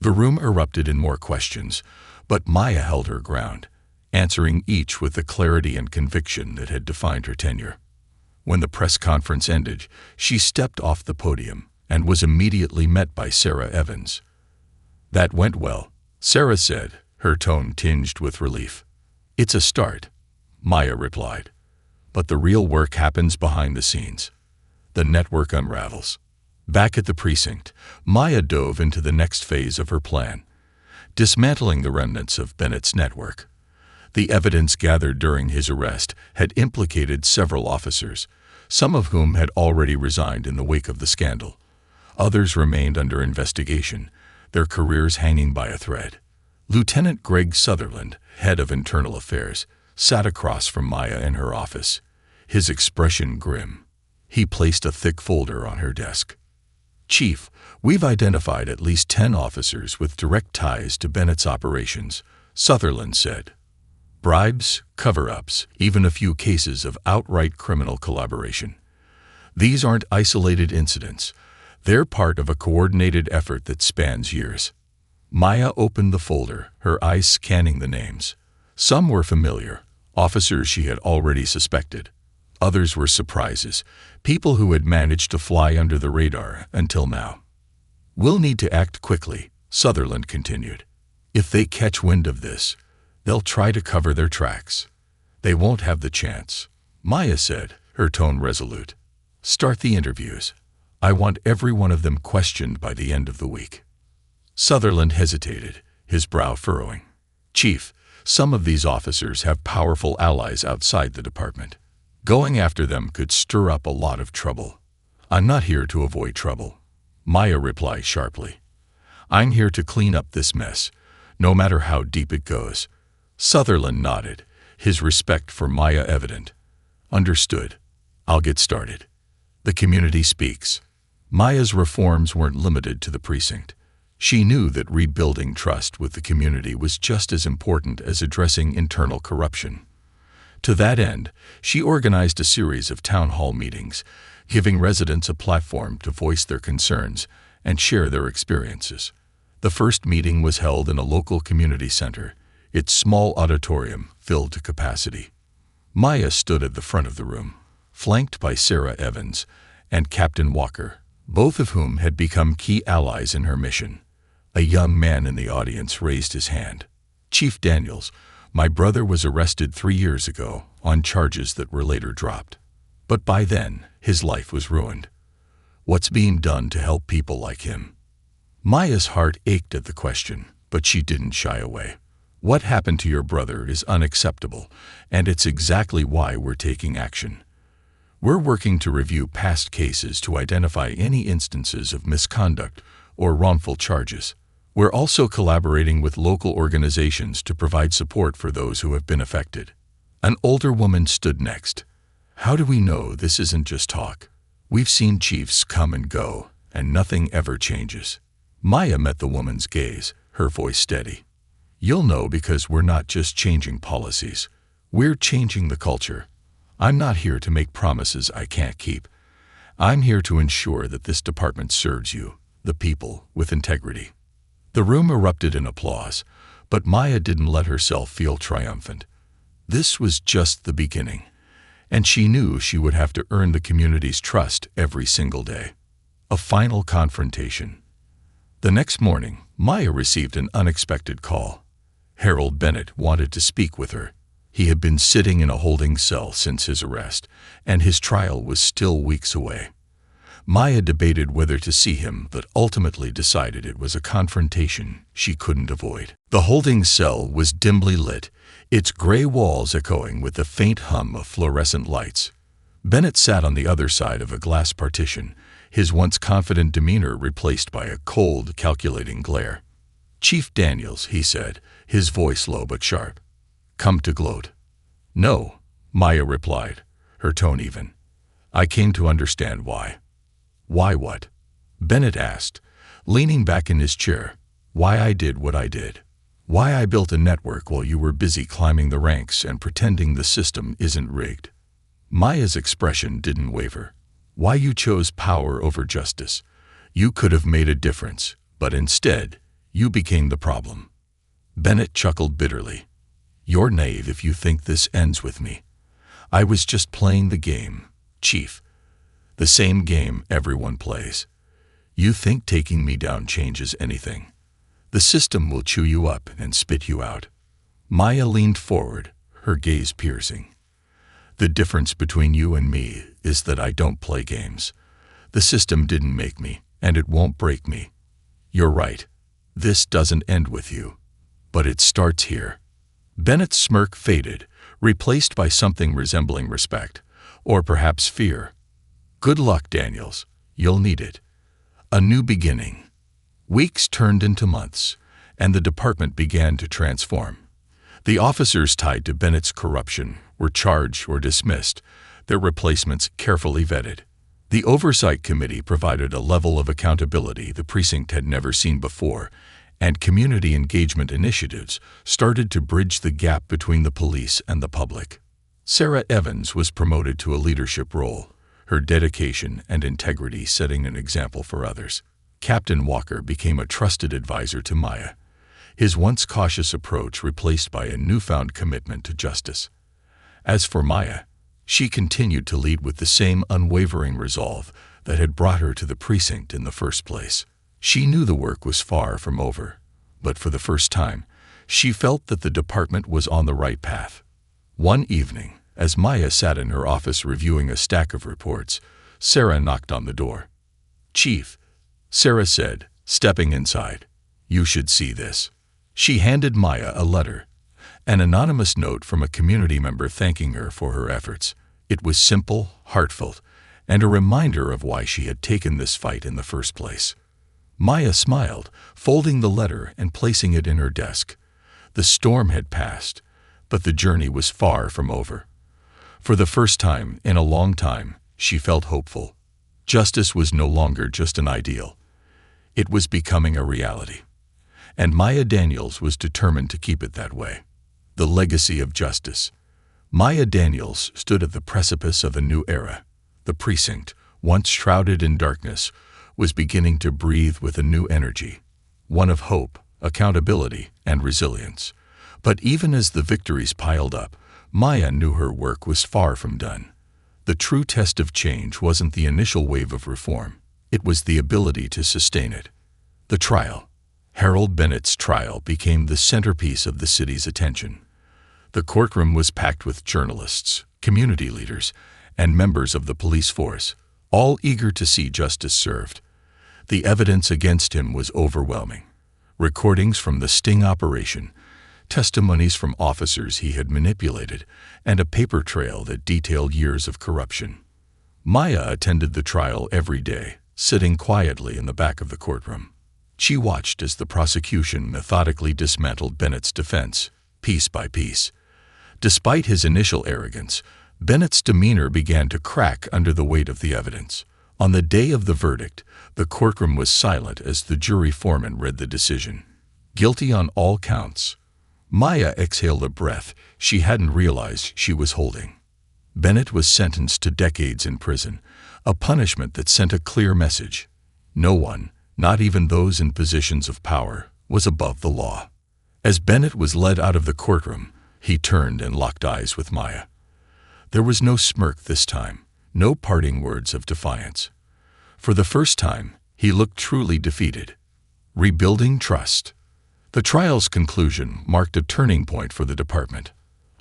The room erupted in more questions, but Maya held her ground, answering each with the clarity and conviction that had defined her tenure. When the press conference ended, she stepped off the podium and was immediately met by Sarah Evans. "That went well," Sarah said, her tone tinged with relief. "It's a start," Maya replied. "But the real work happens behind the scenes. The network unravels." Back at the precinct, Maya dove into the next phase of her plan, dismantling the remnants of Bennett's network. The evidence gathered during his arrest had implicated several officers, some of whom had already resigned in the wake of the scandal. Others remained under investigation, their careers hanging by a thread. Lieutenant Greg Sutherland, head of internal affairs, sat across from Maya in her office, his expression grim. He placed a thick folder on her desk. "Chief, we've identified at least 10 officers with direct ties to Bennett's operations," Sutherland said. "Bribes, cover-ups, even a few cases of outright criminal collaboration. These aren't isolated incidents. They're part of a coordinated effort that spans years." Maya opened the folder, her eyes scanning the names. Some were familiar, officers she had already suspected. Others were surprises, people who had managed to fly under the radar until now. "We'll need to act quickly," Sutherland continued. "If they catch wind of this, they'll try to cover their tracks. They won't have the chance," Maya said, her tone resolute. "Start the interviews. I want every one of them questioned by the end of the week." Sutherland hesitated, his brow furrowing. "Chief, some of these officers have powerful allies outside the department. Going after them could stir up a lot of trouble." "I'm not here to avoid trouble," Maya replied sharply. "I'm here to clean up this mess, no matter how deep it goes." Sutherland nodded, his respect for Maya evident. "Understood. I'll get started." The community speaks. Maya's reforms weren't limited to the precinct. She knew that rebuilding trust with the community was just as important as addressing internal corruption. To that end, she organized a series of town hall meetings, giving residents a platform to voice their concerns and share their experiences. The first meeting was held in a local community center, its small auditorium filled to capacity. Maya stood at the front of the room, flanked by Sarah Evans and Captain Walker, both of whom had become key allies in her mission. A young man in the audience raised his hand. "Chief Daniels, my brother was arrested 3 years ago on charges that were later dropped. But by then, his life was ruined. What's being done to help people like him?" Maya's heart ached at the question, but she didn't shy away. "What happened to your brother is unacceptable, and it's exactly why we're taking action. We're working to review past cases to identify any instances of misconduct or wrongful charges. We're also collaborating with local organizations to provide support for those who have been affected." An older woman stood next. "How do we know this isn't just talk? We've seen chiefs come and go, and nothing ever changes." Maya met the woman's gaze, her voice steady. "You'll know because we're not just changing policies. We're changing the culture. I'm not here to make promises I can't keep. I'm here to ensure that this department serves you, the people, with integrity." The room erupted in applause, but Maya didn't let herself feel triumphant. This was just the beginning, and she knew she would have to earn the community's trust every single day. A final confrontation. The next morning, Maya received an unexpected call. Harold Bennett wanted to speak with her. He had been sitting in a holding cell since his arrest, and his trial was still weeks away. Maya debated whether to see him, but ultimately decided it was a confrontation she couldn't avoid. The holding cell was dimly lit, its gray walls echoing with the faint hum of fluorescent lights. Bennett sat on the other side of a glass partition, his once confident demeanor replaced by a cold, calculating glare. "Chief Daniels," he said, his voice low but sharp. "Come to gloat?" "No," Maya replied, her tone even. "I came to understand why." "Why what?" Bennett asked, leaning back in his chair. "Why I did what I did. Why I built a network while you were busy climbing the ranks and pretending the system isn't rigged." Maya's expression didn't waver. "Why you chose power over justice. You could have made a difference, but instead, you became the problem." Bennett chuckled bitterly. "You're naive if you think this ends with me. I was just playing the game, Chief. The same game everyone plays. You think taking me down changes anything? The system will chew you up and spit you out." Maya leaned forward, her gaze piercing. "The difference between you and me is that I don't play games. The system didn't make me, and it won't break me. You're right. This doesn't end with you. But it starts here." Bennett's smirk faded, replaced by something resembling respect, or perhaps fear. "Good luck, Daniels. You'll need it." A new beginning. Weeks turned into months, and the department began to transform. The officers tied to Bennett's corruption were charged or dismissed, their replacements carefully vetted. The Oversight Committee provided a level of accountability the precinct had never seen before, and community engagement initiatives started to bridge the gap between the police and the public. Sarah Evans was promoted to a leadership role, her dedication and integrity setting an example for others. Captain Walker became a trusted advisor to Maya, his once cautious approach replaced by a newfound commitment to justice. As for Maya, she continued to lead with the same unwavering resolve that had brought her to the precinct in the first place. She knew the work was far from over, but for the first time, she felt that the department was on the right path. One evening, as Maya sat in her office reviewing a stack of reports, Sarah knocked on the door. "Chief," Sarah said, stepping inside, "you should see this." She handed Maya a letter, an anonymous note from a community member thanking her for her efforts. It was simple, heartfelt, and a reminder of why she had taken this fight in the first place. Maya smiled, folding the letter and placing it in her desk. The storm had passed, but the journey was far from over. For the first time in a long time, she felt hopeful. Justice was no longer just an ideal. It was becoming a reality. And Maya Daniels was determined to keep it that way. The legacy of justice. Maya Daniels stood at the precipice of a new era. The precinct, once shrouded in darkness, was beginning to breathe with a new energy, one of hope, accountability, and resilience. But even as the victories piled up, Maya knew her work was far from done. The true test of change wasn't the initial wave of reform, it was the ability to sustain it. The trial. Harold Bennett's trial became the centerpiece of the city's attention. The courtroom was packed with journalists, community leaders, and members of the police force, all eager to see justice served. The evidence against him was overwhelming. Recordings from the sting operation, testimonies from officers he had manipulated, and a paper trail that detailed years of corruption. Maya attended the trial every day, sitting quietly in the back of the courtroom. She watched as the prosecution methodically dismantled Bennett's defense, piece by piece. Despite his initial arrogance, Bennett's demeanor began to crack under the weight of the evidence. On the day of the verdict, the courtroom was silent as the jury foreman read the decision. Guilty on all counts. Maya exhaled a breath she hadn't realized she was holding. Bennett was sentenced to decades in prison, a punishment that sent a clear message. No one, not even those in positions of power, was above the law. As Bennett was led out of the courtroom, he turned and locked eyes with Maya. There was no smirk this time, no parting words of defiance. For the first time, he looked truly defeated. Rebuilding trust. The trial's conclusion marked a turning point for the department.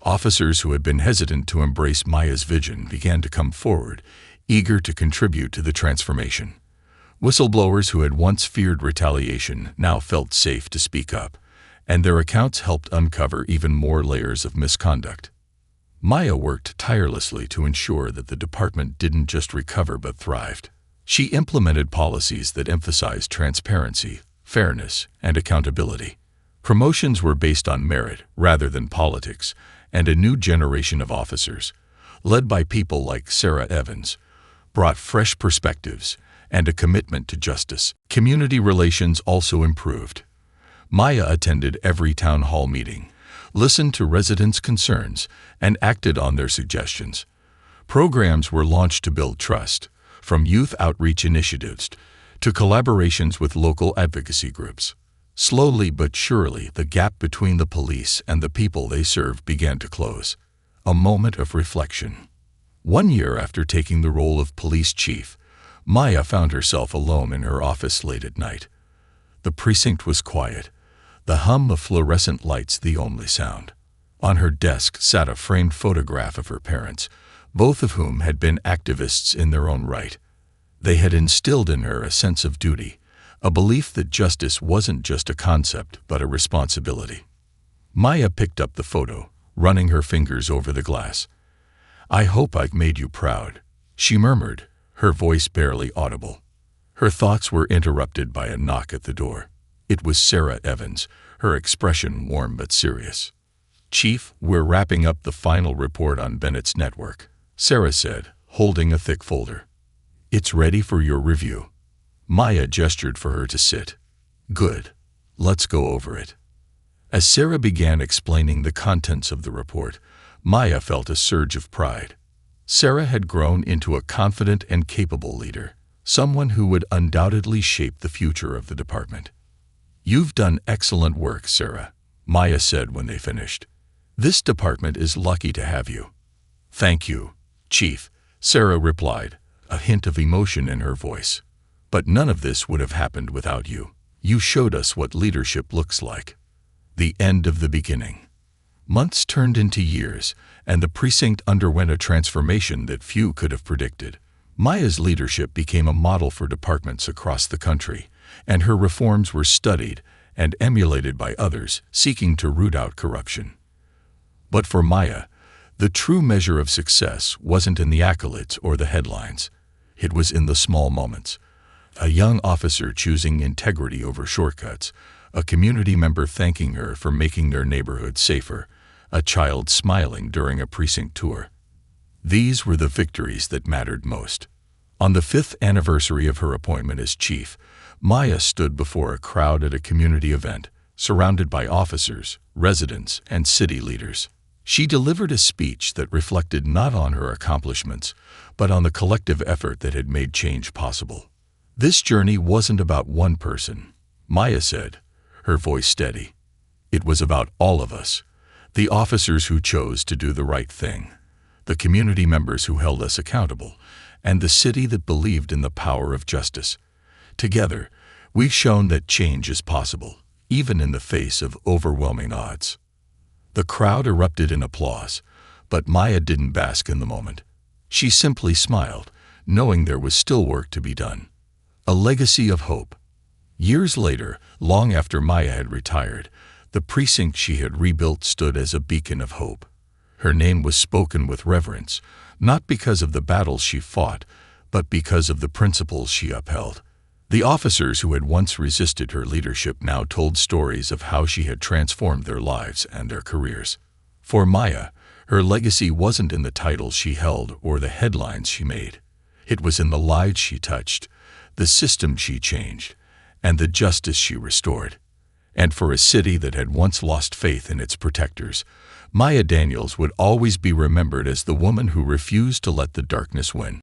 Officers who had been hesitant to embrace Maya's vision began to come forward, eager to contribute to the transformation. Whistleblowers who had once feared retaliation now felt safe to speak up, and their accounts helped uncover even more layers of misconduct. Maya worked tirelessly to ensure that the department didn't just recover but thrived. She implemented policies that emphasized transparency, fairness, and accountability. Promotions were based on merit rather than politics, and a new generation of officers, led by people like Sarah Evans, brought fresh perspectives and a commitment to justice. Community relations also improved. Maya attended every town hall meeting, listened to residents' concerns, and acted on their suggestions. Programs were launched to build trust, from youth outreach initiatives to collaborations with local advocacy groups. Slowly but surely, the gap between the police and the people they serve began to close. A moment of reflection. 1 year after taking the role of police chief, Maya found herself alone in her office late at night. The precinct was quiet, the hum of fluorescent lights the only sound. On her desk sat a framed photograph of her parents, both of whom had been activists in their own right. They had instilled in her a sense of duty, a belief that justice wasn't just a concept but a responsibility. Maya picked up the photo, running her fingers over the glass. "I hope I've made you proud," she murmured, her voice barely audible. Her thoughts were interrupted by a knock at the door. It was Sarah Evans, her expression warm but serious. "Chief, we're wrapping up the final report on Bennett's network," Sarah said, holding a thick folder. "It's ready for your review." Maya gestured for her to sit. "Good. Let's go over it." As Sarah began explaining the contents of the report, Maya felt a surge of pride. Sarah had grown into a confident and capable leader, someone who would undoubtedly shape the future of the department. "You've done excellent work, Sarah," Maya said when they finished. "This department is lucky to have you." "Thank you, Chief," Sarah replied, a hint of emotion in her voice. "But none of this would have happened without you. You showed us what leadership looks like." The end of the beginning. Months turned into years, and the precinct underwent a transformation that few could have predicted. Maya's leadership became a model for departments across the country, and her reforms were studied and emulated by others seeking to root out corruption. But for Maya, the true measure of success wasn't in the accolades or the headlines. It was in the small moments. A young officer choosing integrity over shortcuts, a community member thanking her for making their neighborhood safer, a child smiling during a precinct tour. These were the victories that mattered most. On the 5th anniversary of her appointment as chief, Maya stood before a crowd at a community event, surrounded by officers, residents, and city leaders. She delivered a speech that reflected not on her accomplishments, but on the collective effort that had made change possible. This journey wasn't about one person, Maya said, her voice steady. It was about all of us, the officers who chose to do the right thing, the community members who held us accountable, and the city that believed in the power of justice. Together, we've shown that change is possible, even in the face of overwhelming odds. The crowd erupted in applause, but Maya didn't bask in the moment. She simply smiled, knowing there was still work to be done. A legacy of hope. Years later, long after Maya had retired, the precinct she had rebuilt stood as a beacon of hope. Her name was spoken with reverence, not because of the battles she fought, but because of the principles she upheld. The officers who had once resisted her leadership now told stories of how she had transformed their lives and their careers. For Maya, her legacy wasn't in the titles she held or the headlines she made. It was in the lives she touched, the system she changed, and the justice she restored. And for a city that had once lost faith in its protectors, Maya Daniels would always be remembered as the woman who refused to let the darkness win.